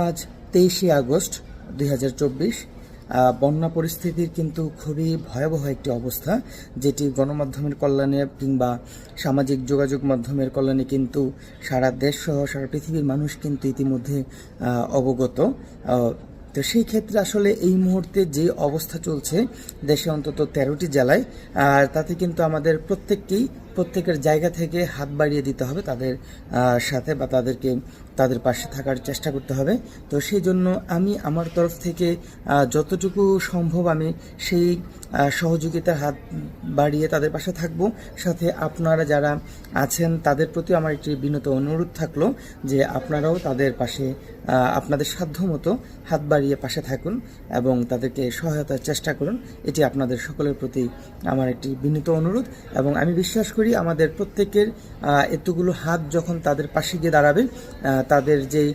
আজ 23শে আগস্ট 2024। বন্যা পরিস্থিতির কিন্তু খুবই ভয়াবহ একটি অবস্থা, যেটি গণমাধ্যমের কল্যাণে কিংবা সামাজিক যোগাযোগ মাধ্যমের কল্যাণে কিন্তু সারা দেশ সহ সারা পৃথিবীর মানুষ কিন্তু ইতিমধ্যে অবগত। তো সেই ক্ষেত্রে আসলে এই মুহূর্তে যে অবস্থা চলছে দেশে অন্তত 13টি জেলায়, তাতে কিন্তু আমাদের প্রত্যেকের জায়গা থেকে হাত বাড়িয়ে দিতে হবে তাদের সাথে, বা তাদের পাশে থাকার চেষ্টা করতে হবে। তো সেই জন্য আমি আমার তরফ থেকে যতটুকু সম্ভব আমি সেই সহযোগিতার হাত বাড়িয়ে তাদের পাশে থাকব। সাথে আপনারা যারা আছেন তাদের প্রতি আমার একটি বিনত অনুরোধ থাকলো যে আপনারাও তাদের পাশে আপনাদের সাধ্যমতো হাত বাড়িয়ে পাশে থাকুন এবং তাদেরকে সহায়তার চেষ্টা করুন। এটি আপনাদের সকলের প্রতি আমার একটি বিনীত অনুরোধ, এবং আমি বিশ্বাস করি আমাদের প্রত্যেকের এতগুলো হাত যখন তাদের পাশে গিয়ে দাঁড়াবে, তাদের যেই